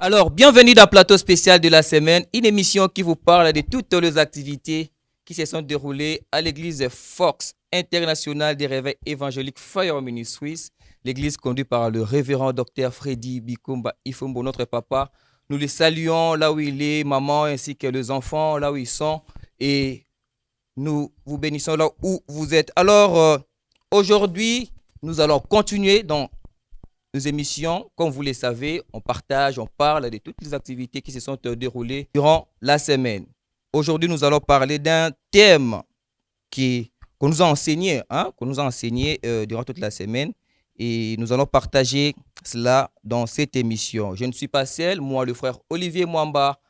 Alors, bienvenue dans Plateau spécial de la semaine, une émission qui vous parle de toutes les activités qui se sont déroulées à l'église Fox internationale des réveils évangéliques Fire Ministries, l'église conduite par le révérend docteur Freddy Bikumba Ifumbo, notre papa. Nous les saluons là où il est, maman ainsi que les enfants là où ils sont et nous vous bénissons là où vous êtes. Alors, aujourd'hui, nous allons continuer dans nos émissions. Comme vous le savez, on partage, on parle de toutes les activités qui se sont déroulées durant la semaine. Aujourd'hui, nous allons parler d'un thème qu'on nous a enseigné, durant toute la semaine. Et nous allons partager cela dans cette émission. Je ne suis pas seul, moi, le frère Olivier Mwamba.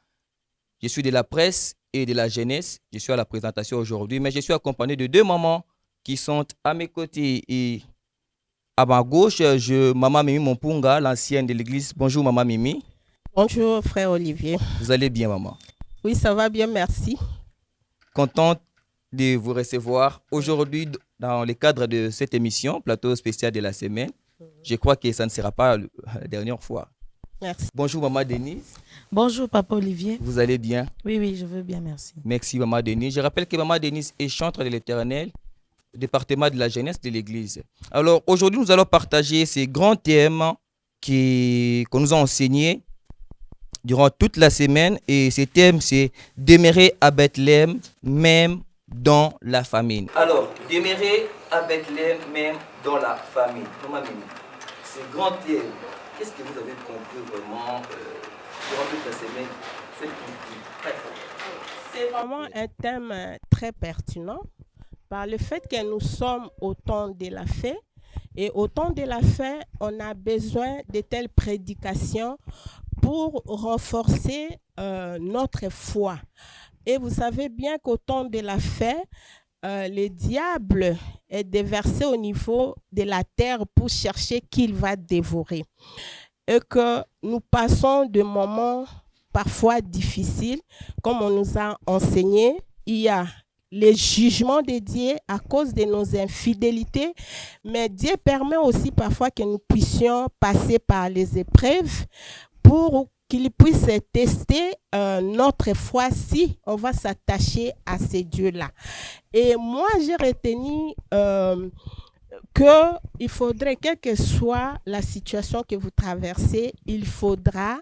Je suis de la presse et de la jeunesse. Je suis à la présentation aujourd'hui, mais je suis accompagné de deux mamans qui sont à mes côtés. Et à ma gauche, Maman Mimi Mompunga, l'ancienne de l'église. Bonjour, Maman Mimi. Bonjour, frère Olivier. Vous allez bien, maman? Oui, ça va bien, merci. Contente de vous recevoir aujourd'hui dans le cadre de cette émission, Plateau spécial de la semaine. Je crois que ça ne sera pas la dernière fois. Merci. Bonjour, Maman Denise. Bonjour, Papa Olivier. Vous allez bien? Oui, je veux bien, merci. Merci, Maman Denise. Je rappelle que Maman Denise est chantre de l'Éternel, département de la jeunesse de l'Église. Alors, aujourd'hui, nous allons partager ces grands thèmes qu'on nous a enseignés durant toute la semaine. Et ces thèmes, c'est demeurer à Bethléem, même dans la famine. Alors, demeurer à Bethléem, même dans la famine. Maman Mimi, ces grands thèmes, qu'est-ce que vous avez compris vraiment durant toute la semaine? C'est vraiment un thème très pertinent par le fait que nous sommes au temps de la fin. Et au temps de la fin, on a besoin de telles prédications pour renforcer notre foi. Et vous savez bien qu'au temps de la fin, le diable est déversé au niveau de la terre pour chercher qui il va dévorer. Et que nous passons de moments parfois difficiles, comme on nous a enseigné. Il y a les jugements de Dieu à cause de nos infidélités, mais Dieu permet aussi parfois que nous puissions passer par les épreuves pour qu'il puisse tester notre foi si on va s'attacher à ces dieux-là. Et moi, j'ai retenu qu'il faudrait, quelle que soit la situation que vous traversez, il faudra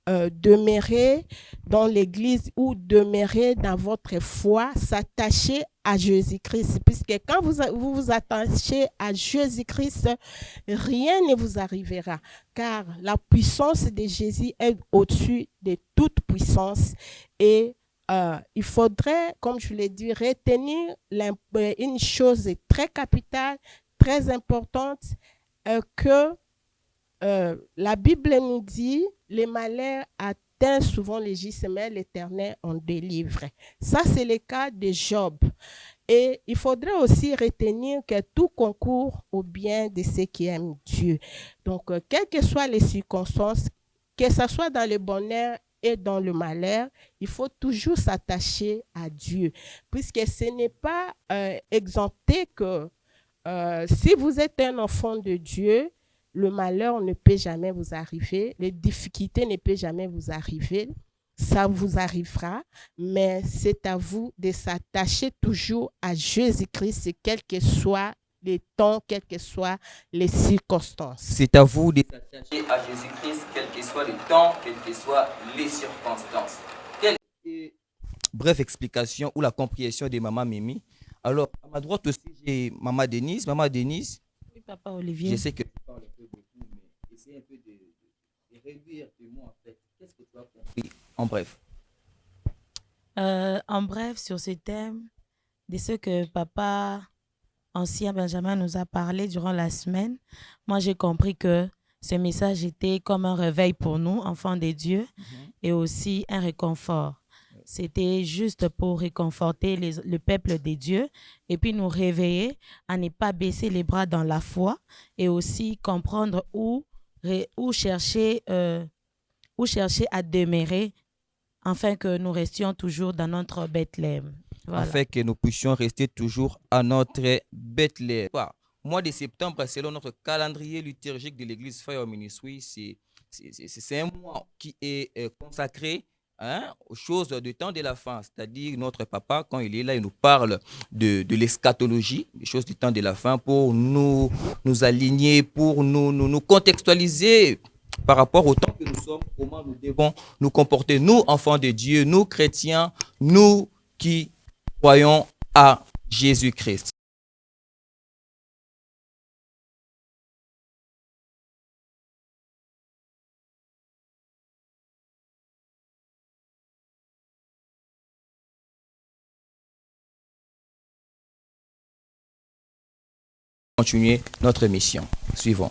demeurer dans l'église ou demeurer dans votre foi, s'attacher à Jésus-Christ. Puisque quand vous vous attachez à Jésus-Christ, rien ne vous arrivera. Car la puissance de Jésus est au-dessus de toute puissance. Et il faudrait, comme je l'ai dit, retenir une chose très capitale, très importante, que la Bible nous dit les malheurs atteignent souvent les justes, mais l'Éternel en délivre. Ça, c'est le cas de Job. Et il faudrait aussi retenir que tout concourt au bien de ceux qui aiment Dieu. Donc, quelles que soient les circonstances, que ce soit dans le bonheur et dans le malheur, il faut toujours s'attacher à Dieu. Puisque ce n'est pas exempté que si vous êtes un enfant de Dieu, le malheur ne peut jamais vous arriver, les difficultés ne peuvent jamais vous arriver, ça vous arrivera, mais c'est à vous de s'attacher toujours à Jésus-Christ, quel que soit les temps, quelles que soient les circonstances. C'est à vous de s'attacher à Jésus-Christ, quel que soit le temps, quelles que soient les circonstances. Quelle est brève explication ou la compréhension de Maman Mimi. Alors, à ma droite aussi, j'ai Maman Denise. Maman Denise, Oui, Papa Olivier. je sais que tu parles un peu beaucoup, mais essaie un peu de réduire tes mots en fait. Qu'est-ce que tu as compris en bref? En bref, sur ce thème, de ce que Papa ancien Benjamin nous a parlé durant la semaine, moi j'ai compris que ce message était comme un réveil pour nous, enfants de Dieu, et aussi un réconfort. C'était juste pour réconforter le peuple de Dieu et puis nous réveiller à ne pas baisser les bras dans la foi et aussi comprendre où chercher à demeurer afin que nous restions toujours dans notre Bethléem. Voilà. Afin que nous puissions rester toujours à notre Bethléem. Mois de septembre, selon notre calendrier liturgique de l'église Fire Ministry, c'est un mois qui est consacré, hein, aux choses du temps de la fin. C'est-à-dire, notre papa, quand il est là, il nous parle de l'eschatologie, des choses du temps de la fin, pour nous aligner, pour nous contextualiser par rapport au temps que nous sommes, comment nous devons nous comporter, nous, enfants de Dieu, nous, chrétiens, nous qui croyons à Jésus-Christ. Continuer notre mission. Suivons.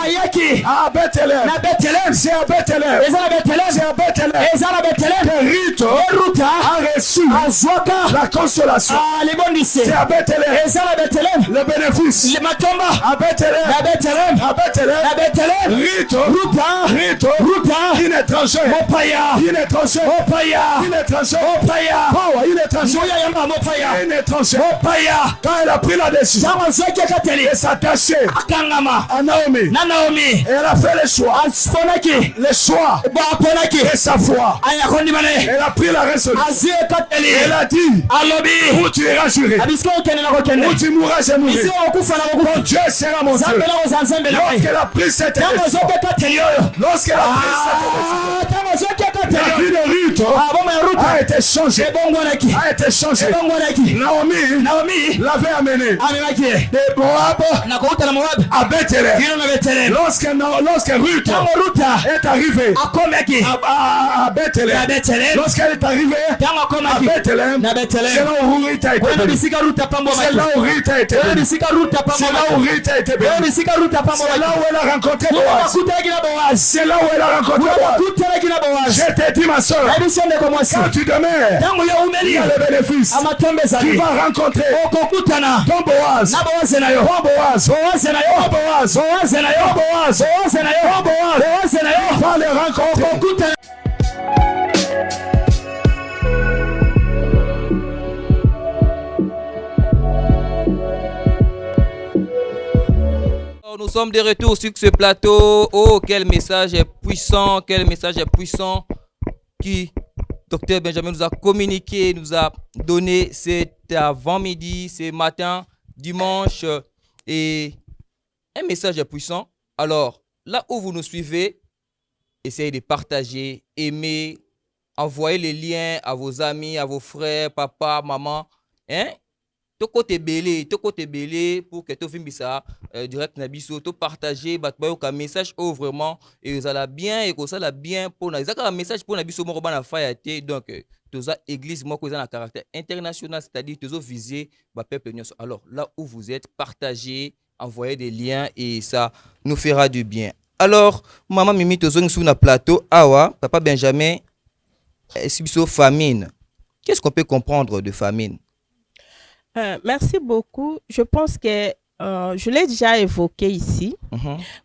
Ayaki à Bethléem, na Bethléem, c'est à Bethléem, c'est à Bethléem, c'est à Bethléem, c'est à Bethléem. Rito, Ruta a reçu la consolation. Ah, les bons lycées. C'est à Bethléem, c'est à Bethléem. Le bénéfice. Le matomba à Bethléem, à Bethléem, à Bethléem, à Bethléem. Rito, Ruta, une étrangère. Mopaya, une étrangère. Mopaya, une étrangère. Mopaya, une étrangère. Mopaya, une étrangère. Mopaya. Quand elle a pris la décision de s'attacher à Naomi. Naomi, elle a fait le choix. Le choix de sa foi. Elle a pris la résolution. Elle a dit, où tu iras jurer, où tu mourras, je mourrai. Mon Dieu sera mon Dieu. Lorsqu'elle a pris cette décision, la vie de Ruth a été changée. Naomi l'avait amené de Moab à Bethléem. Lorsque Ruth est arrivée à Bethléem, lorsqu'elle est arrivée à Bethléem, c'est là où Ruth a été bénie. C'est là où Ruth a été bénie. C'est là où Ruth a été bénie. C'est là où elle a rencontré Boaz. C'est là où elle a rencontré Boaz. Je t'ai dit, ma soeur, quand tu demeures, il y a le bénéfice. Tu vas rencontrer ton Boaz. Ton Boaz. Va les rencontrer. Nous sommes de retour sur ce plateau. Oh, quel message est puissant, qui Dr Benjamin nous a communiqué, nous a donné cet avant-midi, ce matin, dimanche, et un message est puissant. Alors, là où vous nous suivez, essayez de partager, aimer, envoyez les liens à vos amis, à vos frères, papa, maman, hein? Toko te belé pour que tu fimbisa direct na biso to partager batbayo ka message au vraiment et ça la bien et ça la bien pour na ça message pour na biso mo bana fayate donc toza église moi ko na caractère international, c'est-à-dire tozo viser ba peuple nyonso. Alors là où vous êtes, partagez, envoyez des liens et ça nous fera du bien. Alors maman Mimi tozo sur na plateau awa papa Benjamin biso famine. Qu'est-ce qu'on peut comprendre de famine? Merci beaucoup. Je pense que je l'ai déjà évoqué ici.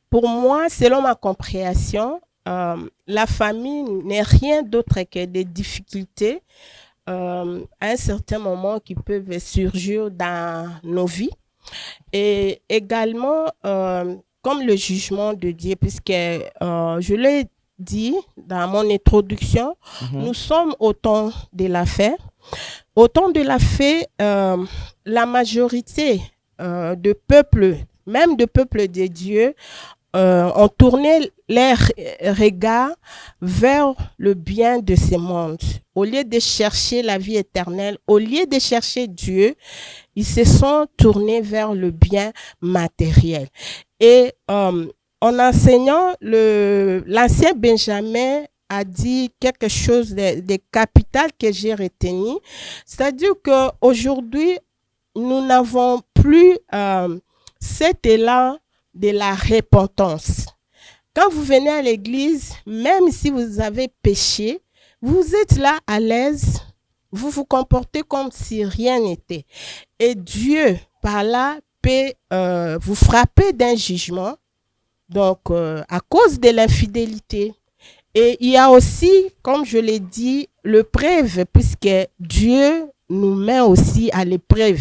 Pour moi, selon ma compréhension, la famine n'est rien d'autre que des difficultés à un certain moment qui peuvent surgir dans nos vies. Et également, comme le jugement de Dieu, puisque je l'ai dit dans mon introduction, nous sommes au temps de la fin. Au temps de la fin, la majorité de peuples, même de peuples de Dieu, ont tourné leurs regards vers le bien de ce monde. Au lieu de chercher la vie éternelle, au lieu de chercher Dieu, ils se sont tournés vers le bien matériel. Et en enseignant, l'ancien Benjamin a dit quelque chose de capital que j'ai retenu. C'est-à-dire qu'aujourd'hui, nous n'avons plus cet élan de la repentance. Quand vous venez à l'église, même si vous avez péché, vous êtes là à l'aise, vous vous comportez comme si rien n'était. Et Dieu, par là, peut vous frapper d'un jugement, donc à cause de l'infidélité. Et il y a aussi, comme je l'ai dit, l'épreuve, puisque Dieu nous met aussi à l'épreuve.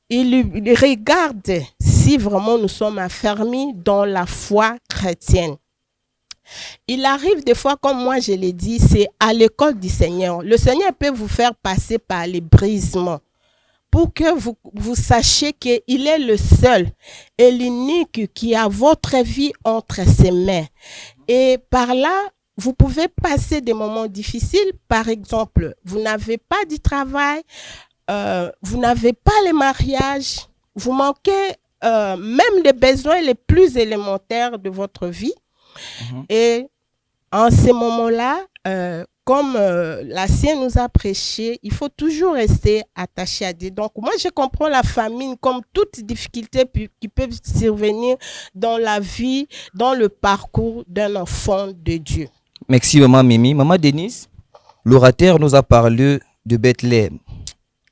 Il regarde si vraiment nous sommes affermis dans la foi chrétienne. Il arrive des fois, comme moi je l'ai dit, c'est à l'école du Seigneur. Le Seigneur peut vous faire passer par les brisements pour que vous sachiez qu'il est le seul et l'unique qui a votre vie entre ses mains. Et par là, vous pouvez passer des moments difficiles. Par exemple, vous n'avez pas du travail, vous n'avez pas les mariages, vous manquez même les besoins les plus élémentaires de votre vie. Et en ces moments-là, comme la sienne nous a prêché, il faut toujours rester attaché à Dieu. Donc, moi, je comprends la famine comme toute difficulté qui peut survenir dans la vie, dans le parcours d'un enfant de Dieu. Merci, maman Mimi. Maman Denise, l'orateur nous a parlé de Bethléem.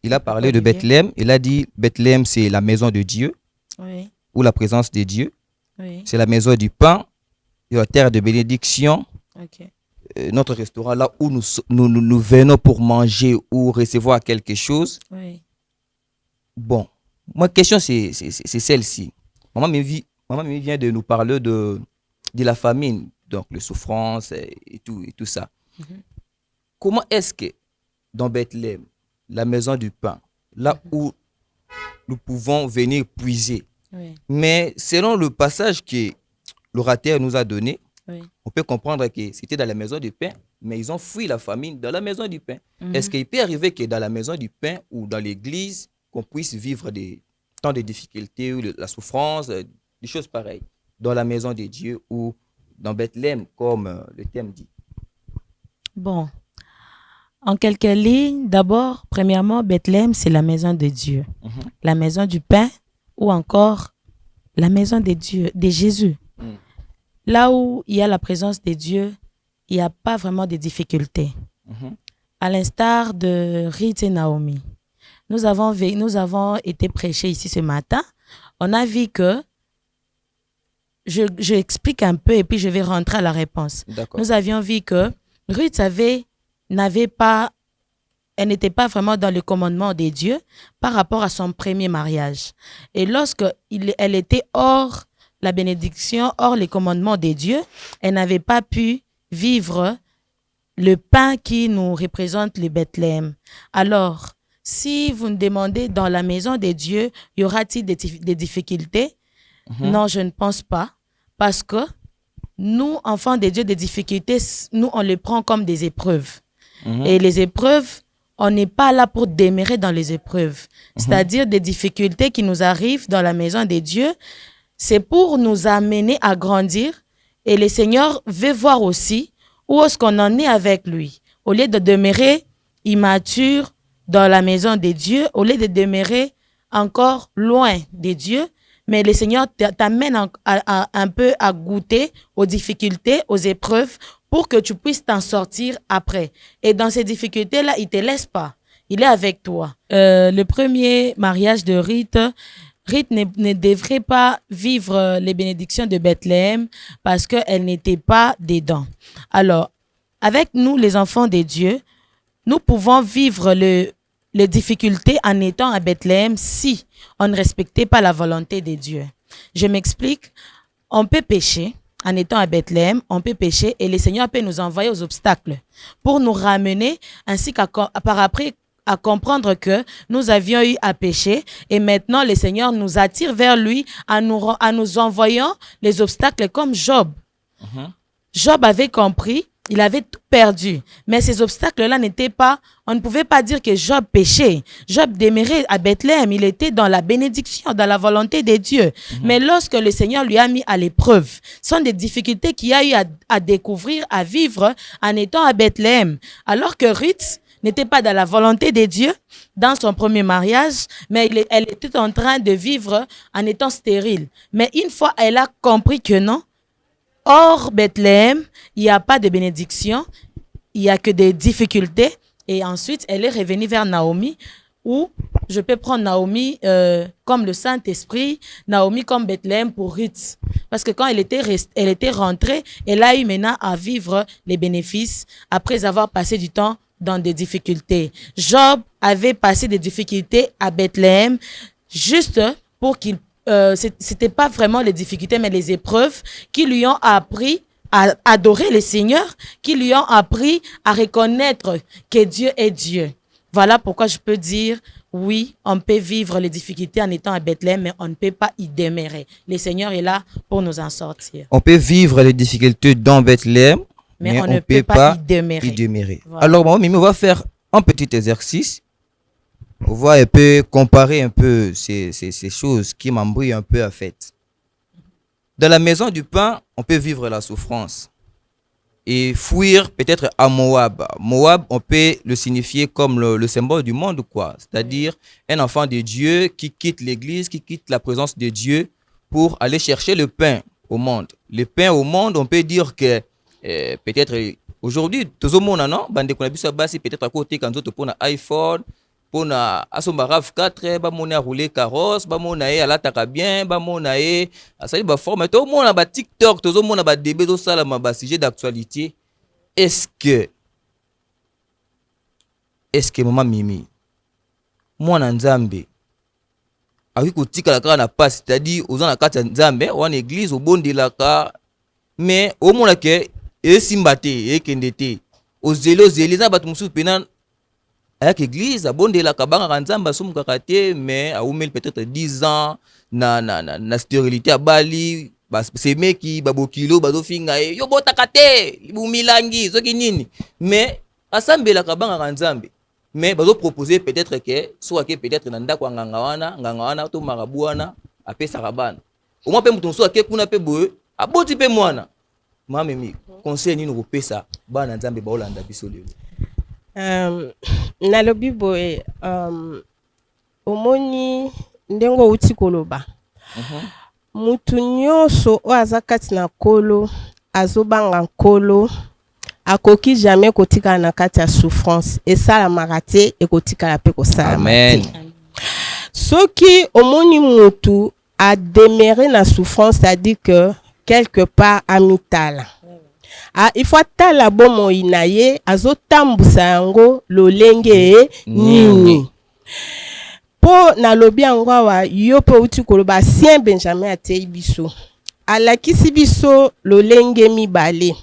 Il a parlé de Bethléem. Il a dit Bethléem, c'est la maison de Dieu, Oui, ou la présence de Dieu. oui, C'est la maison du pain, et la terre de bénédiction. ok. Notre restaurant, là où nous venons pour manger ou recevoir quelque chose. Oui, Bon, ma question, c'est celle-ci. Maman Mimi vient de nous parler de la famine, donc les souffrances et tout ça. Comment est-ce que dans Bethléem, la maison du pain, là où nous pouvons venir puiser, oui, mais selon le passage que l'orateur nous a donné, oui. on peut comprendre que c'était dans la maison du pain, mais ils ont fui la famine dans la maison du pain. Est-ce qu'il peut arriver que dans la maison du pain ou dans l'église, qu'on puisse vivre tant de difficultés ou la souffrance, des choses pareilles, dans la maison de Dieu ou dans Bethléem, comme le thème dit? Bon, en quelques lignes, d'abord, premièrement, Bethléem, c'est la maison de Dieu. La maison du pain ou encore la maison de Dieu, de Jésus. Là où il y a la présence de Dieu, il n'y a pas vraiment de difficultés. À l'instar de Ruth et Naomi, nous avons été prêchés ici ce matin. On a vu que, je explique un peu et puis je vais rentrer à la réponse. Nous avions vu que Ruth elle n'était pas vraiment dans le commandement de Dieu par rapport à son premier mariage. Et lorsque elle était hors la bénédiction, hors les commandements de Dieu, elle n'avait pas pu vivre le pain qui nous représente le Bethléem. Alors, si vous me demandez dans la maison de Dieu, y aura-t-il des difficultés? Non, je ne pense pas. Parce que nous, enfants de Dieu, des difficultés, nous, on les prend comme des épreuves. Et les épreuves, on n'est pas là pour demeurer dans les épreuves. C'est-à-dire des difficultés qui nous arrivent dans la maison de Dieu, c'est pour nous amener à grandir. Et le Seigneur veut voir aussi où est-ce qu'on en est avec lui. Au lieu de demeurer immature dans la maison de Dieu, au lieu de demeurer encore loin de Dieu, mais le Seigneur t'amène un peu à goûter aux difficultés, aux épreuves, pour que tu puisses t'en sortir après. Et dans ces difficultés-là, il ne te laisse pas. Il est avec toi. Le premier mariage de Ruth ne devrait pas vivre les bénédictions de Bethléem parce qu'elle n'était pas dedans. Alors, avec nous, les enfants de Dieu, nous pouvons vivre les difficultés en étant à Bethléem si on ne respectait pas la volonté de Dieu. Je m'explique. On peut pécher en étant à Bethléem, on peut pécher et le Seigneur peut nous envoyer aux obstacles pour nous ramener ainsi par après à comprendre que nous avions eu à pécher et maintenant le Seigneur nous attire vers lui en nous envoyant les obstacles comme Job. Job avait compris, il avait tout perdu, mais ces obstacles-là n'étaient pas, on ne pouvait pas dire que Job péchait. Job demeurait à Bethléem, il était dans la bénédiction, dans la volonté de Dieu. Mais lorsque le Seigneur lui a mis à l'épreuve, ce sont des difficultés qu'il a eu à découvrir, à vivre en étant à Bethléem. Alors que Ruth n'était pas dans la volonté de Dieu dans son premier mariage, mais elle était en train de vivre en étant stérile. Mais une fois, elle a compris que non, hors Bethléem, il n'y a pas de bénédiction, il n'y a que des difficultés. Et ensuite, elle est revenue vers Naomi, où je peux prendre Naomi comme le Saint-Esprit, Naomi comme Bethléem pour Ruth. Parce que quand elle était rentrée, elle a eu maintenant à vivre les bénéfices après avoir passé du temps dans des difficultés. Job avait passé des difficultés à Bethléem juste pour qu'il... c'était pas vraiment les difficultés, mais les épreuves qui lui ont appris à adorer le Seigneur, qui lui ont appris à reconnaître que Dieu est Dieu. Voilà pourquoi je peux dire, oui, on peut vivre les difficultés en étant à Bethléem, mais on ne peut pas y demeurer. Le Seigneur est là pour nous en sortir. On peut vivre les difficultés dans Bethléem, mais on ne peut pas y demeurer. Voilà. Alors, maman Mimi, on va faire un petit exercice. On va un peu comparer un peu ces choses qui m'embrouillent un peu en fait. Dans la maison du pain, on peut vivre la souffrance et fuir peut-être à Moab. Moab, on peut le signifier comme le symbole du monde, quoi. C'est-à-dire un enfant de Dieu qui quitte l'église, qui quitte la présence de Dieu pour aller chercher le pain au monde. Le pain au monde, on peut dire que peut-être aujourd'hui, tout le monde, non? Peut-être à côté quand on pour un iPhone, pour na asomba RAV4, ba mona rouler carrosse, ba mona e alataka bien, ba mona e asali ba forme to mona ba TikTok, to mona ba débat to sala ma ba sujet d'actualité. Est-ce que maman Mimi mwana nzambe aki kotikala kaka na passe, c'est-à-dire oza na kati ya nzambe wana église obondelaka mais omona ke esimba te ekende te ozeli za bato mosusu pena avec l'église, abonde la kabanga kanzamba soum kakate, mais a oumel peut-être 10 ans na stérilité à Bali, c'est mec qui babokilo bado finga yo botakate bumilangi soki nini, mais asambe la kabanga kanzambe, mais bado proposer peut-être que soit que peut-être nanda kwa nganga to marabuana apesa kabana au moins pe mutu so ke kuna pe boye aboti pe mwana mamemi conseil nini kopesa bana nzambe baolanda biso lelo. Nalobi boye omoni ndengo uti koloba mutu nyonso o aza kati na kolo azobanga nkolo akoki jamais kotika na kati ya souffrance esalamaka te ekotikala mpe kosalama te. Soki omoni mutu a demeuré na souffrance, c'est-à-dire que quelque part amitala. Il faut tala bomo inaye azotambusa yango lolenge nini. Po na lobi yango awa yo pe uti koloba Sien Benjamin atei biso. Alakisi biso lolenge mibale.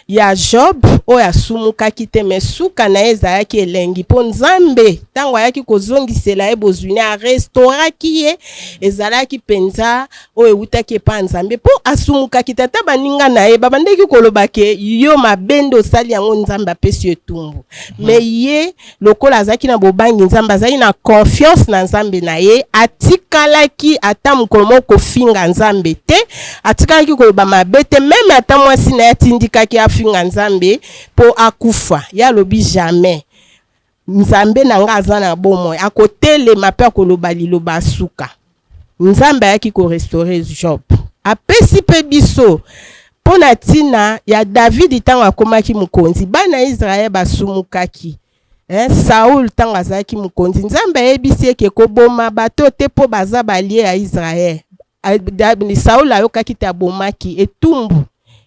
Ya Job o ya sumuka kite mesuka na ezalaki elengi po nzambe tango ayaki kozongisela ye bozwini a restauraki ye ezalaki penza o eutaki epa nzambe po asumuka kitata baninga na ye babandeki koloba ke yo mabendo osali yango nzambe apesi etumbu me ye lokola azalaki na bobangi nzambe azalaki na confiance na nzambe na ye atikalaki ata mokolo moko kofinga nzambe te atikalaki koloba mabe te meme ata mwasi na ye atindikaki afinga nzambe po akufa ya lobi jamais nzambe nanga aza na bomoi akotelema pe akoloba liloba suka nzambe ayaki ko restaurer Job apesi pe biso po na tina ya David tango akomaki mokonzi bana Israel basumukaki Saul tango azalaki mokonzi nzambe ayebisi eke koboma bato te po baza balie ya Israel. Saul ayokaki te abomaki etumbu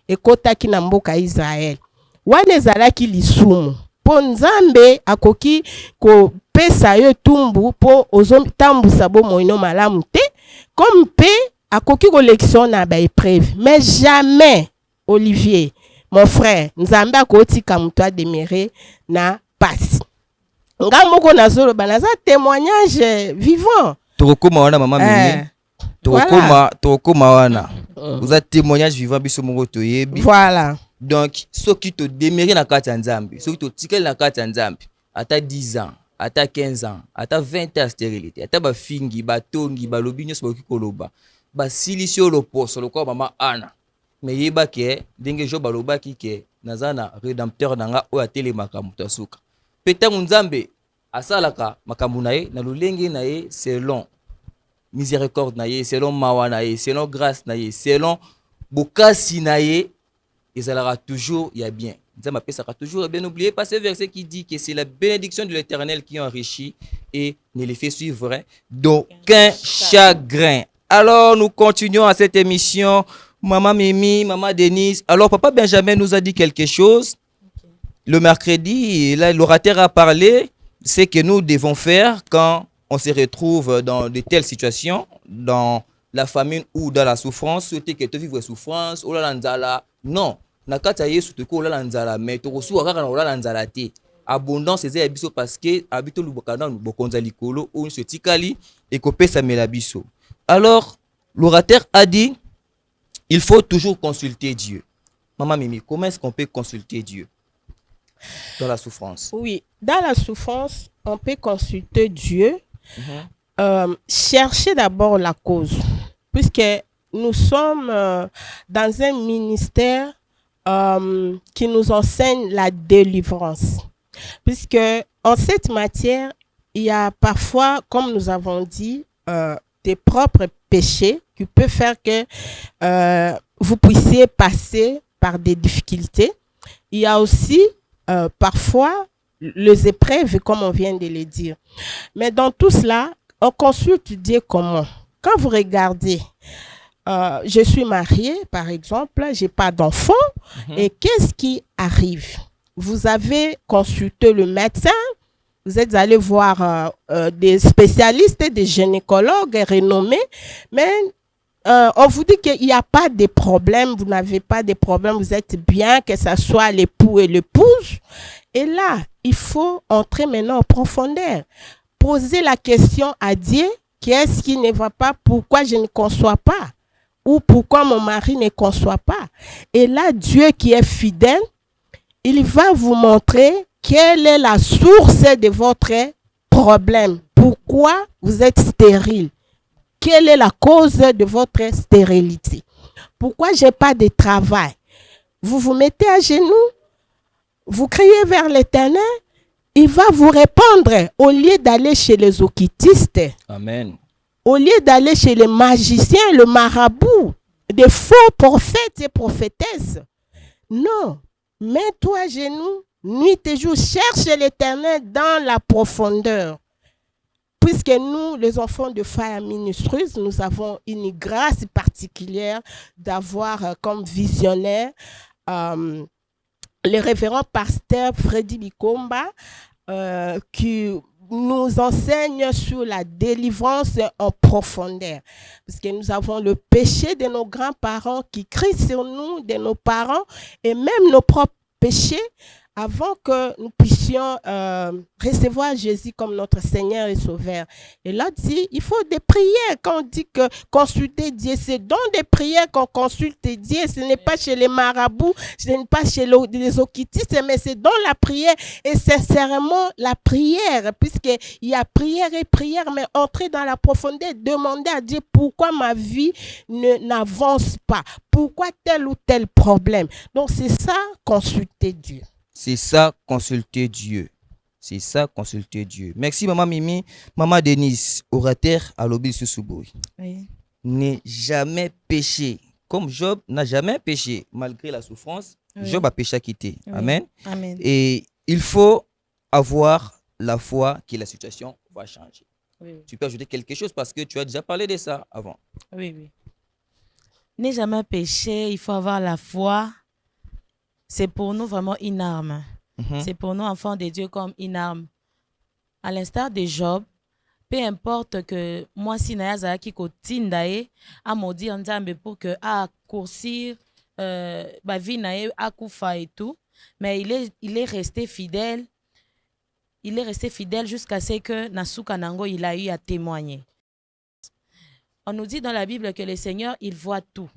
ekotaki na mboka Israel. Wana ezalaki lisumu. Po nzambe akoki kopesa yo tumbu po ozotambusa bomoi no malamu te. Comme pe akoki kolekisa na ba épreuve. Mais jamais, Olivier, mon frère, nzambe akotika mutu ademere na pasi. Nga moko nazolo banaza témoignage vivant. Tokoma wana mama Mimi. Tokoma wana. Vous êtes témoignage vivant biso moko toyebi. Voilà. Donc ceux qui te demeurent na kati ya nzambe, ceux qui te tikeli na kati ya nzambe, ata 10 ans, ata 15 ans, ata 20 ans stérilité, ata ba fingi, ba tongi, ba lobi nyos ba kikoloba. Ba silisio lo poso lo kwa mama Ana. Mais yeba ke ndenge jo ba lobaki ke nazana rédempteur nanga o atele makamu tasuka. Peta nzambe asalaka makamu na ye na lolenge na ye selon miséricorde na ye, selon mawa na ye, selon grâce na ye, selon bokasi na ye, ezalaka toujours ya bien. Nzambe apesaka toujours bien. N'oubliez pas ce verset qui dit que c'est la bénédiction de l'Éternel qui enrichit et ne les fait suivre d'aucun chagrin. Alors nous continuons à cette émission. Maman Mimi, maman Denise. Alors papa Benjamin nous a dit quelque chose. le mercredi, là, l'orateur a parlé ce que nous devons faire quand on se retrouve dans de telles situations, dans la famine ou dans la souffrance, souhaiter que tu vives la souffrance, ou la nzala. Non, nakata yesu te ko la nzala, mais to reçu akaka na la nzala te. Abondance c'est abiso parce que habito lubokana bokonza likolo ou se tikali et kopé sa melabiso. Alors, l'orateur a dit il faut toujours consulter Dieu. Maman Mimi, comment est-ce qu'on peut consulter Dieu dans la souffrance? Oui, dans la souffrance, on peut consulter Dieu. Chercher d'abord la cause, puisque nous sommes dans un ministère qui nous enseigne la délivrance. Puisque en cette matière, il y a parfois, comme nous avons dit, des propres péchés qui peuvent faire que vous puissiez passer par des difficultés. Il y a aussi parfois les épreuves, comme on vient de le dire. Mais dans tout cela, on consulte Dieu comment? Quand vous regardez, je suis mariée, par exemple, je n'ai pas d'enfant, et qu'est-ce qui arrive? Vous avez consulté le médecin, vous êtes allé voir des spécialistes, des gynécologues renommés, mais on vous dit qu'il n'y a pas de problème, vous n'avez pas de problème, vous êtes bien, que ce soit l'époux et l'épouse. Et là, il faut entrer maintenant en profondeur. Poser la question à Dieu, qu'est-ce qui ne va pas, pourquoi je ne conçois pas, ou pourquoi mon mari ne conçoit pas. Et là, Dieu qui est fidèle, il va vous montrer quelle est la source de votre problème. Pourquoi vous êtes stérile? Quelle est la cause de votre stérilité? Pourquoi je n'ai pas de travail? Vous vous mettez à genoux, vous criez vers l'Éternel, il va vous répondre au lieu d'aller chez les occultistes. Amen. Au lieu d'aller chez les magiciens, le marabout, des faux prophètes et prophétesses. Non, mets-toi à genoux, nuit et jour, cherche l'Éternel dans la profondeur. Puisque nous, les enfants de Fire Ministries, nous avons une grâce particulière d'avoir comme visionnaire le révérend pasteur Freddy Bikomba qui nous enseigne sur la délivrance en profondeur. Parce que nous avons le péché de nos grands-parents qui crient sur nous, de nos parents, et même nos propres péchés, avant que nous puissions recevoir Jésus comme notre Seigneur et Sauveur. Et là, dit, il faut des prières. Quand on dit que consulter Dieu, c'est dans des prières qu'on consulte Dieu. Ce n'est pas chez les marabouts, ce n'est pas chez les occultistes, mais c'est dans la prière. Et sincèrement, la prière, puisqu'il y a prière et prière, mais entrer dans la profondeur, demander à Dieu pourquoi ma vie n'avance pas, pourquoi tel ou tel problème. Donc, c'est ça, consulter Dieu. C'est ça, consulter Dieu. C'est ça, consulter Dieu. Merci, Maman Mimi. Maman Denise, orateur à l'Obil Soussouboui. Oui. N'est jamais péché. Comme Job n'a jamais péché, malgré la souffrance, Oui. Job a péché à quitter. Oui. Amen. Amen. Et il faut avoir la foi que la situation va changer. Oui. Tu peux ajouter quelque chose parce que tu as déjà parlé de ça avant. Oui, oui. N'est jamais péché, il faut avoir la foi. C'est pour nous vraiment une arme. C'est pour nous, enfants de Dieu, comme une arme. À l'instar de Job, peu importe que moi, si Naya Zaki Kotindae, a maudit Nzambe pour que a courcir, vie Nae a koufa et tout, mais il est resté fidèle. Il est resté fidèle jusqu'à ce que Nasuka Nango, il a eu à témoigner. On nous dit dans la Bible que le Seigneur, il voit tout.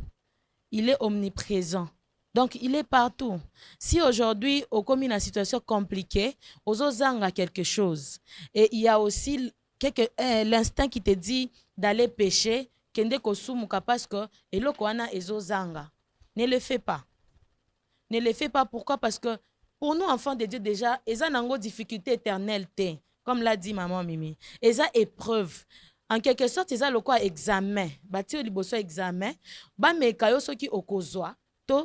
Il est omniprésent. Donc, il est partout. Si aujourd'hui, au commis une situation compliquée, aux ozanga quelque chose, et il y a aussi l'instinct qui te dit d'aller pécher, kende kosumuka parce que eloko wana ezozanga. Ne le fais pas. Ne le fais pas. Pourquoi? Parce que pour nous, enfants de Dieu, déjà, ils ont une difficulté éternelle, comme l'a dit maman Mimi. Ils ont épreuve. En quelque sorte, ils ont le quoi examen. Bati au liboso examen. Ba mekayo soki okozwa.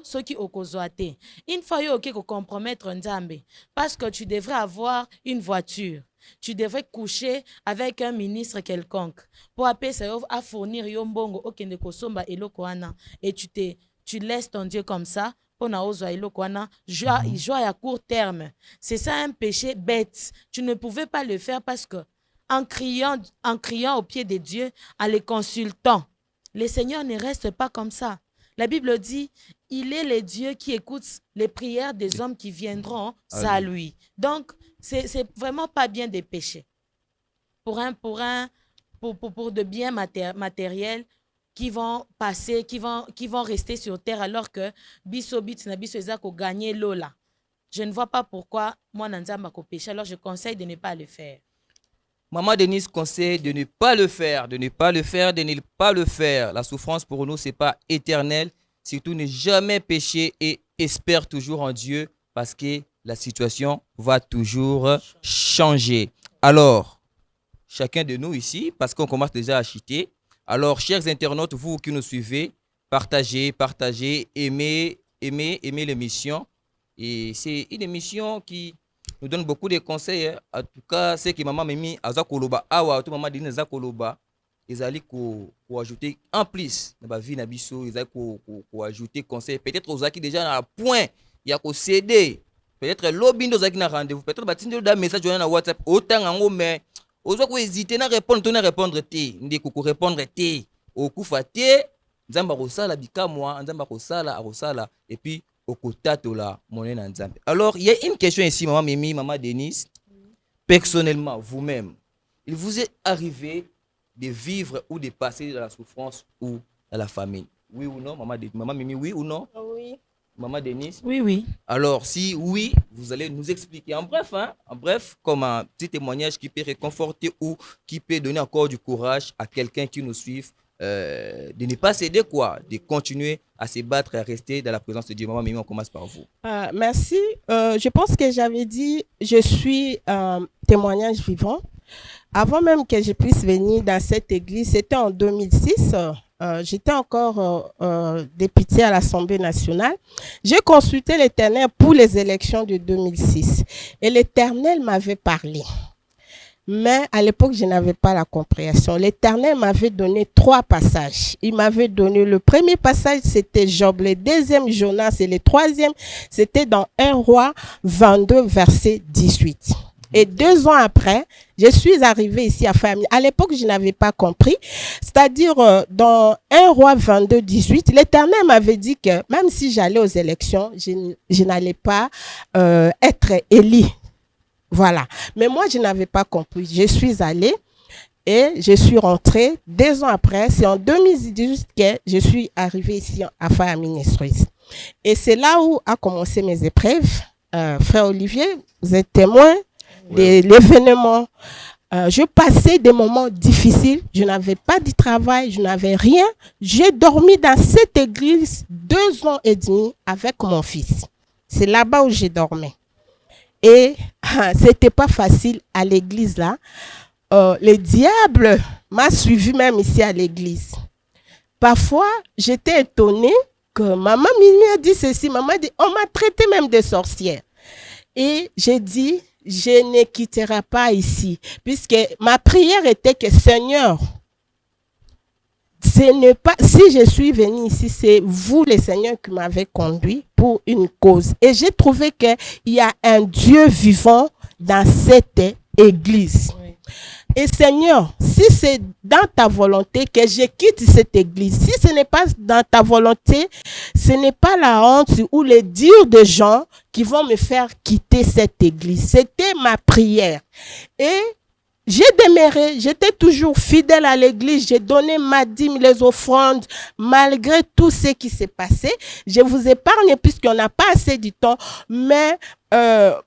Ceux qui okozoate. Une fois que tu compromettre Nzambe, parce que tu devrais avoir une voiture, tu devrais coucher avec un ministre quelconque pour appeler à fournir yombongo okende kosomba eloko wana et tu laisses ton Dieu comme ça pona ozwa eloko wana, joie à court terme. C'est ça un péché bête. Tu ne pouvais pas le faire parce que en criant au pied de Dieu, en les consultant, le Seigneur ne reste pas comme ça. La Bible dit, il est le Dieu qui écoute les prières des hommes qui viendront à lui. Donc, c'est vraiment pas bien de pécher. Pour de biens matériels qui vont passer, qui vont rester sur terre alors que biso bit na biso ezako gagner lola. Je ne vois pas pourquoi moi nanzamba ko pécher, alors je conseille de ne pas le faire. Maman Denise conseille de ne pas le faire, de ne pas le faire, de ne pas le faire. La souffrance pour nous, c'est pas éternel. Surtout ne jamais pécher et espère toujours en Dieu parce que la situation va toujours changer. Alors, chacun de nous ici, parce qu'on commence déjà à chuter. Alors, chers internautes, vous qui nous suivez, partagez, aimez l'émission. Et c'est une émission qui nous donne beaucoup de conseils. En tout cas, c'est que maman Mimi a zakoloba awa, tout maman dine zakoloba, ils allaient ajouter en plus dans la vie nabiso, ils allaient ajouter conseils. Peut-être aux qui déjà à point, il y a qu'au CD. Peut-être lobby nos qui na rendez-vous. Peut-être bâtir des messages dans WhatsApp autant en mais aux qui hésiter na répondre, tu na répondre té, ndi kuku répondre té, au kufa té, nzamba rosala bika moi, nzamba rosala arosala et puis alors, il y a une question ici, maman Mimi, maman Denise. Personnellement, vous-même, il vous est arrivé de vivre ou de passer dans la souffrance ou dans la famine? Oui ou non, maman Mimi, oui ou non? Oui. Maman Denise? Oui, oui. Alors, si oui, vous allez nous expliquer en bref, comme un petit témoignage qui peut réconforter ou qui peut donner encore du courage à quelqu'un qui nous suit. De ne pas céder de continuer à se battre et à rester dans la présence de Dieu. Maman Mimi, on commence par vous. Merci. Je pense que j'avais dit, je suis un témoignage vivant. Avant même que je puisse venir dans cette église, c'était en 2006. J'étais encore députée à l'Assemblée nationale. J'ai consulté l'Éternel pour les élections de 2006. Et l'Éternel m'avait parlé. Mais à l'époque, je n'avais pas la compréhension. L'Éternel m'avait donné 3 passages. Il m'avait donné le premier passage, c'était Job. Le deuxième, Jonas. Et le troisième, c'était dans 1 Roi 22, verset 18. Et 2 ans après, je suis arrivée ici à Famille. À l'époque, je n'avais pas compris. C'est-à-dire, dans 1 Roi 22, 18, l'Éternel m'avait dit que même si j'allais aux élections, je n'allais pas être élu. Voilà. Mais moi, je n'avais pas compris. Je suis allée et je suis rentrée 2 ans après. C'est en 2018 que je suis arrivée ici à Fire Ministries. Et c'est là où a commencé mes épreuves. Frère Olivier, vous êtes témoin de l'événement. Je passais des moments difficiles. Je n'avais pas de travail, je n'avais rien. J'ai dormi dans cette église 2 ans et demi avec mon fils. C'est là-bas où j'ai dormi. Et c'était pas facile à l'église là. Le diable m'a suivi même ici à l'église. Parfois, j'étais étonnée que maman Mimi a dit ceci. Maman a dit, on m'a traité même de sorcière. Et j'ai dit, je ne quitterai pas ici. Puisque ma prière était que Seigneur, ce n'est pas, si je suis venue ici, c'est vous, le Seigneur, qui m'avez conduit pour une cause. Et j'ai trouvé qu'il y a un Dieu vivant dans cette église. Oui. Et Seigneur, si c'est dans ta volonté que je quitte cette église, si ce n'est pas dans ta volonté, ce n'est pas la honte ou les dires de gens qui vont me faire quitter cette église. C'était ma prière. Et j'ai demeuré, j'étais toujours fidèle à l'église, j'ai donné ma dîme, les offrandes, malgré tout ce qui s'est passé. Je vous épargne puisqu'on n'a pas assez de temps, mais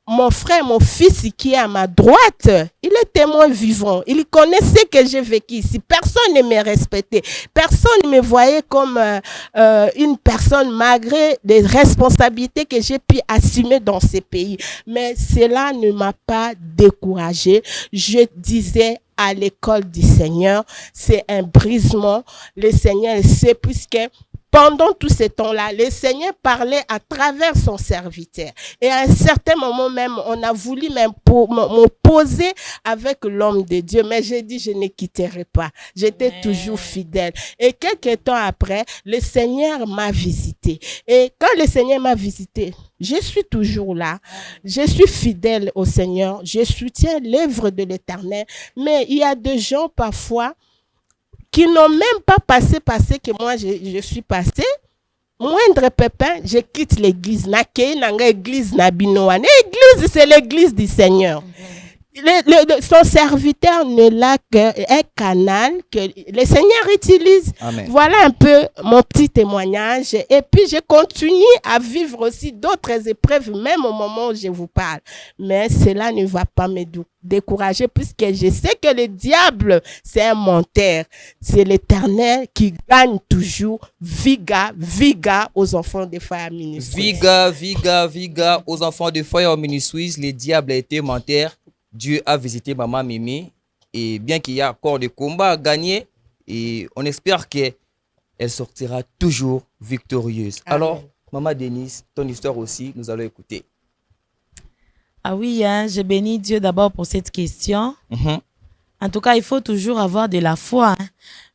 mon frère, mon fils qui est à ma droite, il est témoin vivant. Il connaissait que j'ai vécu ici. Personne ne me respectait. Personne ne me voyait comme une personne malgré les responsabilités que j'ai pu assumer dans ce pays. Mais cela ne m'a pas découragée. Je disais à l'école du Seigneur, c'est un brisement. Le Seigneur sait puisque pendant tout ce temps-là, le Seigneur parlait à travers son serviteur. Et à un certain moment même, on a voulu m'opposer avec l'homme de Dieu, mais j'ai dit, je ne quitterai pas. J'étais toujours fidèle. Et quelques temps après, le Seigneur m'a visité. Et quand le Seigneur m'a visité, je suis toujours là. Je suis fidèle au Seigneur. Je soutiens l'œuvre de l'Éternel. Mais il y a des gens parfois qui n'ont même pas passé que moi je suis passé. Moindre pépin, je quitte l'église. L'église, c'est l'église du Seigneur. Son serviteur ne l'a qu'un canal que le Seigneur utilise. Amen. Voilà un peu mon petit témoignage. Et puis, je continue à vivre aussi d'autres épreuves, même au moment où je vous parle. Mais cela ne va pas me décourager, puisque je sais que le diable, c'est un menteur. C'est l'Éternel qui gagne toujours. Viga aux enfants de Fire Ministries. Viga aux enfants de Fire Ministries. Le diable a été menteur. Dieu a visité Maman Mimi, et bien qu'il y ait encore des combats à gagner, et on espère qu'elle sortira toujours victorieuse. Amen. Alors, Maman Denise, ton histoire aussi, nous allons écouter. Ah oui, hein, je bénis Dieu d'abord pour cette question. En tout cas, il faut toujours avoir de la foi, hein,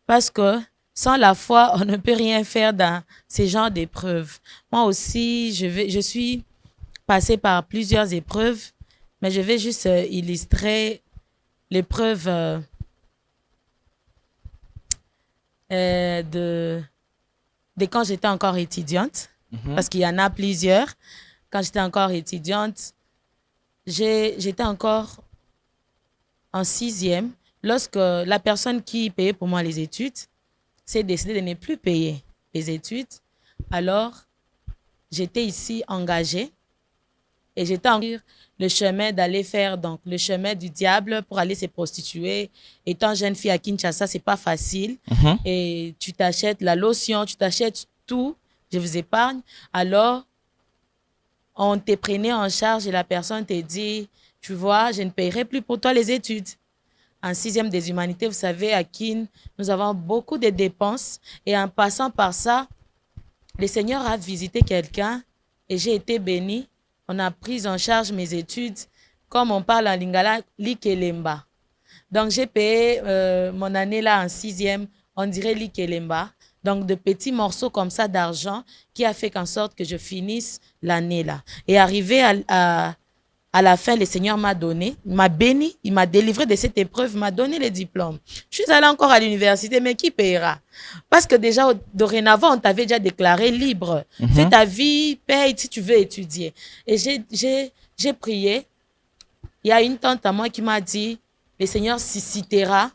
parce que sans la foi, on ne peut rien faire dans ces genres d'épreuves. Moi aussi, je suis passée par plusieurs épreuves. Mais je vais juste illustrer l'épreuve de quand j'étais encore étudiante, parce qu'il y en a plusieurs. Quand j'étais encore étudiante, j'étais encore en 6e, lorsque la personne qui payait pour moi les études s'est décidée de ne plus payer les études. Alors, j'étais ici engagée et j'étais en le chemin d'aller faire donc le chemin du diable pour aller se prostituer. Étant jeune fille à Kinshasa, c'est pas facile. Et tu t'achètes la lotion, tu t'achètes tout, je vous épargne. Alors, on te prenait en charge et la personne te dit, tu vois, je ne paierai plus pour toi les études. En 6e des humanités, vous savez, à Kin, nous avons beaucoup de dépenses. Et en passant par ça, le Seigneur a visité quelqu'un et j'ai été bénie. On a pris en charge mes études, comme on parle en lingala, l'ikelemba. Donc, j'ai payé mon année là en 6e, on dirait l'ikelemba. Donc, de petits morceaux comme ça d'argent qui a fait en sorte que je finisse l'année là. Et arrivé à la fin, le Seigneur m'a donné, m'a béni, il m'a délivré de cette épreuve, m'a donné le diplôme. Je suis allée encore à l'université, mais qui payera? Parce que déjà, dorénavant, on t'avait déjà déclaré libre. Fais ta vie, paye si tu veux étudier. Et j'ai prié. Il y a une tante à moi qui m'a dit, le Seigneur suscitera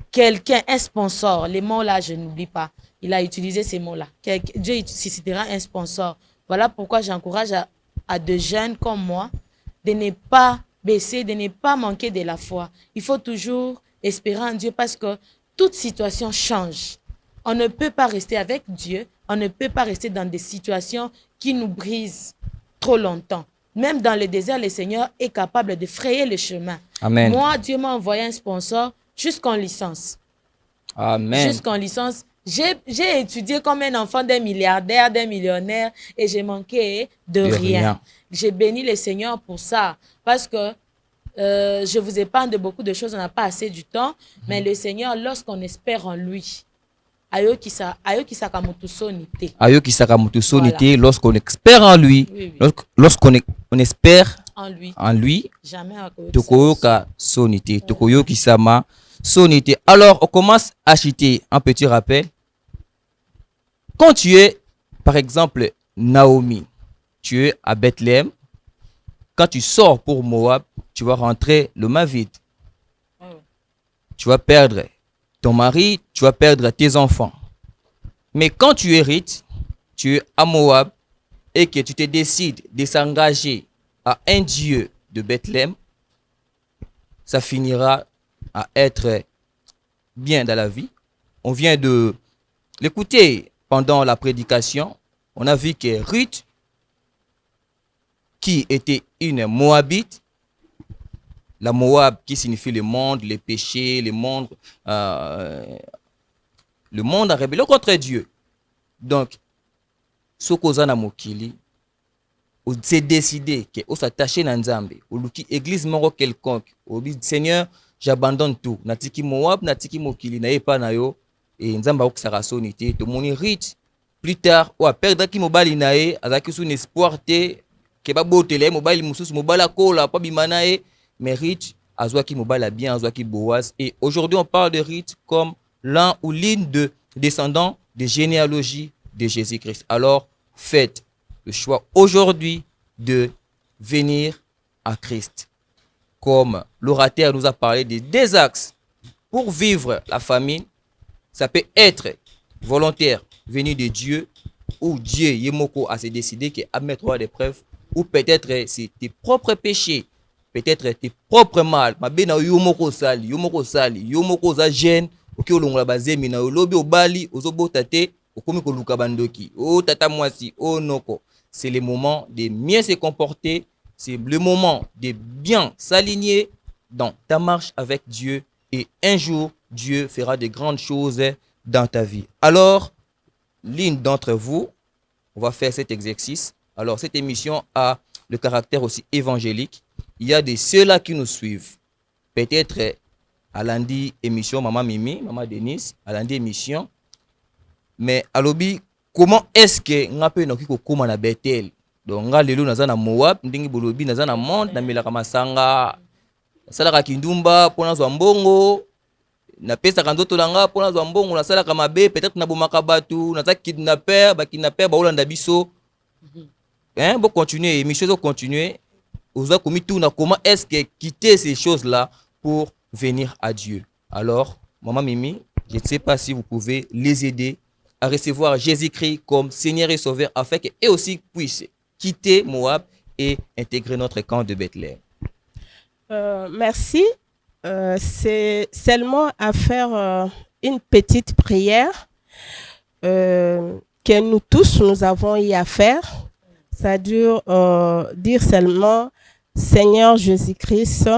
quelqu'un, un sponsor. Les mots là, je n'oublie pas. Il a utilisé ces mots-là. Dieu suscitera un sponsor. Voilà pourquoi j'encourage à de jeunes comme moi de ne pas baisser, de ne pas manquer de la foi. Il faut toujours espérer en Dieu parce que toute situation change. On ne peut pas rester avec Dieu, on ne peut pas rester dans des situations qui nous brisent trop longtemps. Même dans le désert, le Seigneur est capable de frayer le chemin. Amen. Moi, Dieu m'a envoyé un sponsor jusqu'en licence. Amen. Jusqu'en licence. J'ai étudié comme un enfant d'un milliardaire, d'un millionnaire et j'ai manqué de rien. J'ai béni le Seigneur pour ça parce que je vous épargne de beaucoup de choses, on n'a pas assez du temps, mais le Seigneur, lorsqu'on espère en lui, lorsqu'on espère en lui, lorsqu'on espère en lui, jamais tokoyoka sonité, tokoyoki sama sonité. Alors, on commence à citer un petit rappel. Quand tu es, par exemple, Naomi, tu es à Bethléem, quand tu sors pour Moab, tu vas rentrer le main vide. Tu vas perdre ton mari, tu vas perdre tes enfants. Mais quand tu hérites, tu es à Moab et que tu te décides de s'engager à un Dieu de Bethléem, ça finira à être bien dans la vie. On vient de l'écouter pendant la prédication. On a vu que Ruth, qui était une Moabite, la Moab qui signifie le monde, les péchés, le monde en rébellion contre Dieu. Donc, ce qu'on a na mokili, c'est décidé que on s'attache na Nzambe, ou luki église moro quelconque, ou dit Seigneur, j'abandonne tout. Natiki Moab, natiki mokili, na yepa na yo, et Nzamba ou sera sonité, to moni rite. Plus tard, ou a perdre qui mobile nae, avec son espoir te, que ba botele mobile musus mobile kola, pas bimanae, mais rite, azwa qui mobile bien, azwa qui boaz. Et aujourd'hui, on parle de rite comme l'un ou l'une de descendants de généalogie de Jésus-Christ. Alors, faites le choix aujourd'hui de venir à Christ. Comme l'orateur nous a parlé des deux axes pour vivre la famine, ça peut être volontaire, venu de Dieu, ou Dieu Yemoko a se décidé qu'à mettre des preuves, ou peut-être c'est tes propres péchés, peut-être tes propres mal. Ma bena yomoko sali, yomoko za gêne, ok olongola bazemi na lobi obali, ozobo tate, okomi ko luka bandoki, oh tata mwasi, oh noko. C'est le moment de bien se comporter, c'est le moment de bien s'aligner dans ta marche avec Dieu, et un jour, Dieu fera de grandes choses dans ta vie. Alors, l'une d'entre vous, on va faire cet exercice. Alors, cette émission a le caractère aussi évangélique. Il y a de ceux-là qui nous suivent. Peut-être à lundi émission, Maman Mimi, Maman Denise, à lundi émission. Mais à l'obi, comment est-ce que nous pouvons comment na Bethel? Donc, nous avons na Moab, ndingi bolobi na na monde, na milaka masanga, salaka kindumba, pona zwambongo, na pesa kandoto langa, pona zwambongo, na salaka mabe, peut-être na bomaka batu, na za kidnapper, ba kidnapper, ba olanda biso. Hein, bon continuer, émission va continuer. Comment est-ce que quitter ces choses-là pour venir à Dieu? Alors, Maman Mimi, je ne sais pas si vous pouvez les aider à recevoir Jésus-Christ comme Seigneur et Sauveur afin qu'eux aussi puissent quitter Moab et intégrer notre camp de Bethléem. Merci. C'est seulement à faire une petite prière que nous tous, nous avons eu à faire. C'est-à-dire dire seulement Seigneur Jésus-Christ,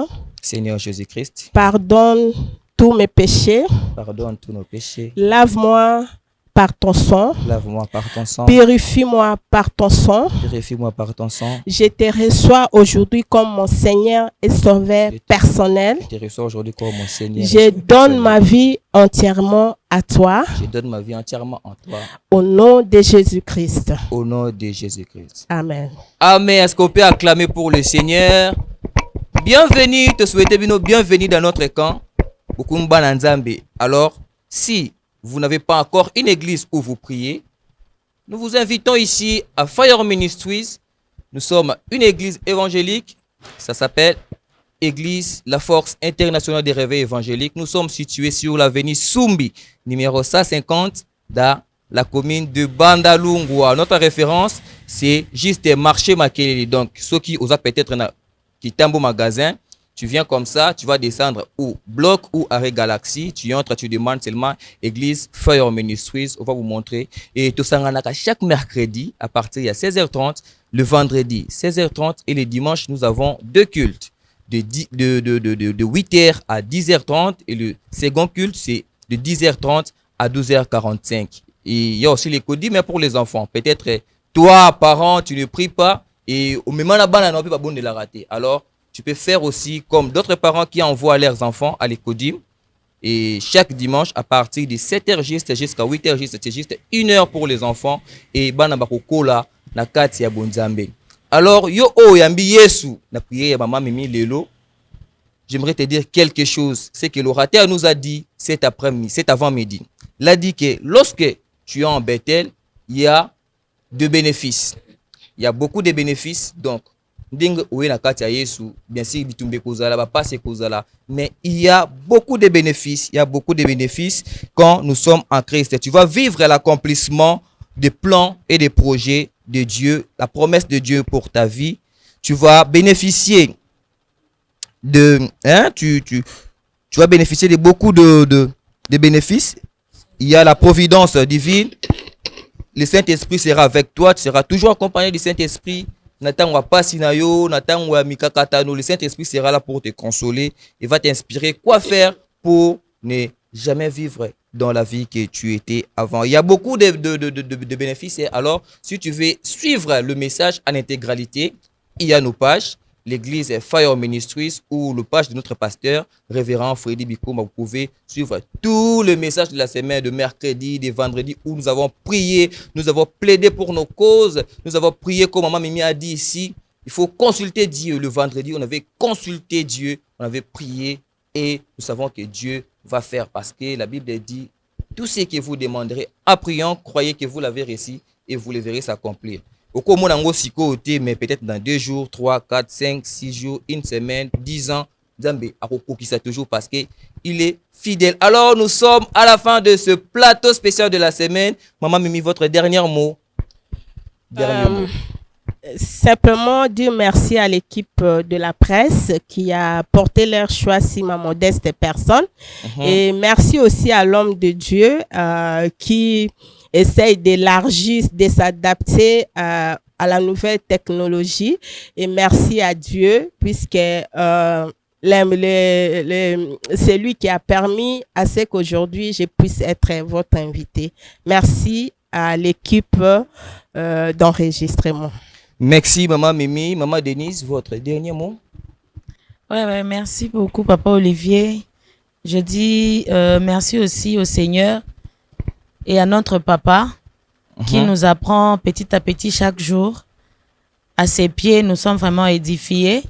Seigneur Jésus-Christ, pardonne tous mes péchés. Pardonne tous nos péchés. Lave-moi par ton sang. Lave-moi par ton sang. Purifie-moi par ton sang. Purifie-moi par ton sang. Je te reçois aujourd'hui comme mon Seigneur et Sauveur personnel. Je te reçois aujourd'hui comme mon Seigneur. Je donne ma vie entièrement à toi. Je donne ma vie entièrement en toi. Au nom de Jésus-Christ. Au nom de Jésus-Christ. Amen. Amen. Est-ce qu'on peut acclamer pour le Seigneur? Bienvenue, te souhaitez bienvenue dans notre camp. Alors, si vous n'avez pas encore une église où vous priez, nous vous invitons ici à Fire Ministries. Nous sommes une église évangélique. Ça s'appelle Église La Force Internationale des Réveils Évangéliques. Nous sommes situés sur l'avenue Sumbi, numéro 150, dans la commune de Bandalungwa. Notre référence, c'est juste marché Makelele. Donc, ceux qui osent peut-être qui t'aiment au magasin, tu viens comme ça, tu vas descendre au bloc ou arrêt Galaxy, tu entres, tu demandes seulement Église Fire Ministries, on va vous montrer. Et tout ça, chaque mercredi à partir de 16h30, le vendredi 16h30 et les dimanches, nous avons deux cultes de 8h à 10h30 et le second culte, c'est de 10h30 à 12h45. Et il y a aussi les codis, mais pour les enfants. Peut-être toi, parent, tu ne pries pas et au même moment, on peut pas bon de la rater. Alors, tu peux faire aussi comme d'autres parents qui envoient leurs enfants à l'écodim. Et chaque dimanche, à partir de 7h juste jusqu'à 8h juste, c'est juste 1 heure pour les enfants. Et banabakokola na kati ya bonzambe. Alors, yo yambi yesu na prière ya maman Mimi lelo. J'aimerais te dire quelque chose. C'est que l'orateur nous a dit cet après-midi, cet avant-midi. Il a dit que lorsque tu es en Bethel, il y a deux bénéfices. Il y a beaucoup de bénéfices. Donc, bien sûr, mais il y a beaucoup de bénéfices. Il y a beaucoup de bénéfices quand nous sommes en Christ. Tu vas vivre l'accomplissement des plans et des projets de Dieu, la promesse de Dieu pour ta vie. Tu vas bénéficier de, tu vas bénéficier de beaucoup de bénéfices. Il y a la providence divine. Le Saint-Esprit sera avec toi. Tu seras toujours accompagné du Saint-Esprit. Le Saint-Esprit sera là pour te consoler et va t'inspirer quoi faire pour ne jamais vivre dans la vie que tu étais avant. Il y a beaucoup de bénéfices. Alors, si tu veux suivre le message en intégralité, il y a nos pages, l'église Fire Ministries ou le page de notre pasteur, révérend Freddy Bikouma. Vous pouvez suivre tout le message de la semaine, de mercredi, de vendredi, où nous avons prié, nous avons plaidé pour nos causes, nous avons prié comme Maman Mimi a dit ici. Il faut consulter Dieu. Le vendredi, on avait consulté Dieu, on avait prié et nous savons que Dieu va faire parce que la Bible dit tout ce que vous demanderez en priant, croyez que vous l'avez reçu et vous le verrez s'accomplir. Au moins, mais peut-être dans 2 jours, 3, 4, 5, 6 jours, une semaine, 10 ans, Zambé a qui ça toujours parce qu'il est fidèle. Alors, nous sommes à la fin de ce plateau spécial de la semaine. Maman Mimi, votre dernier mot. Mot. Simplement dire merci à l'équipe de la presse qui a porté leur choix si ma modeste personne. Et merci aussi à l'homme de Dieu qui essaye d'élargir, de s'adapter à la nouvelle technologie. Et merci à Dieu puisque c'est lui qui a permis à ce qu'aujourd'hui je puisse être votre invité. Merci à l'équipe d'enregistrement. Merci, Maman Mimi. Maman Denise, votre dernier mot? Ouais, merci beaucoup, Papa Olivier. Je dis merci aussi au Seigneur et à notre Papa qui nous apprend petit à petit chaque jour. À ses pieds, nous sommes vraiment édifiés.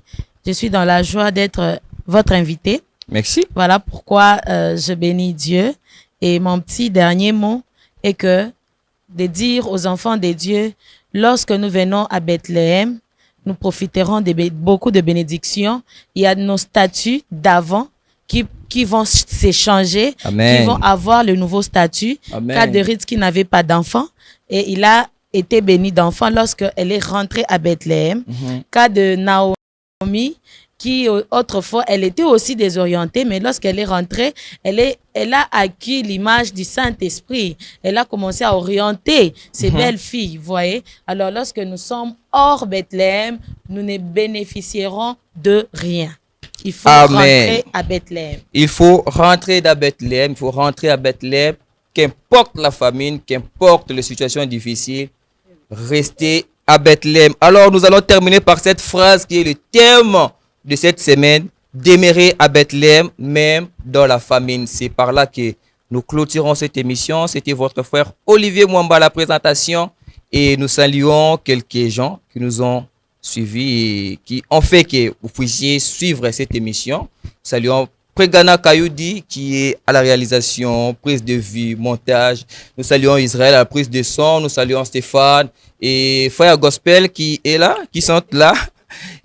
Je suis dans la joie d'être votre invité. Merci. Voilà pourquoi je bénis Dieu. Et mon petit dernier mot est que de dire aux enfants de Dieu, lorsque nous venons à Bethléem, nous profiterons de beaucoup de bénédictions. Il y a nos statuts d'avant qui vont s'échanger, qui vont avoir le nouveau statut. Cas de Ritz qui n'avait pas d'enfant et il a été béni d'enfant lorsqu'elle est rentrée à Bethléem. Cas de Naomi qui autrefois, elle était aussi désorientée, mais lorsqu'elle est rentrée, elle a acquis l'image du Saint-Esprit. Elle a commencé à orienter ses belles filles, vous voyez. Alors, lorsque nous sommes hors Bethléem, nous ne bénéficierons de rien. Il faut rentrer à Bethléem. Il faut rentrer à Bethléem, il faut rentrer à Bethléem. Qu'importe la famine, qu'importe les situations difficiles, restez à Bethléem. Alors, nous allons terminer par cette phrase qui est le thème de cette semaine, demeurer à Bethléem, même dans la famine. C'est par là que nous clôturons cette émission. C'était votre frère Olivier Mwamba à la présentation et nous saluons quelques gens qui nous ont suivis et qui ont fait que vous puissiez suivre cette émission. Saluons Pregana Kayoudi qui est à la réalisation, prise de vue, montage. Nous saluons Israël à la prise de son. Nous saluons Stéphane et Frère Gospel qui est là, qui sont là.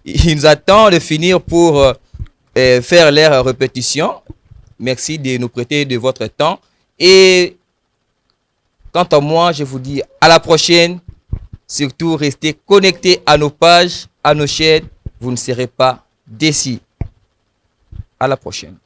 Ils nous attendent de finir pour faire leur répétition. Merci de nous prêter de votre temps. Et quant à moi, je vous dis à la prochaine. Surtout, restez connectés à nos pages, à nos chaînes. Vous ne serez pas déçus. À la prochaine.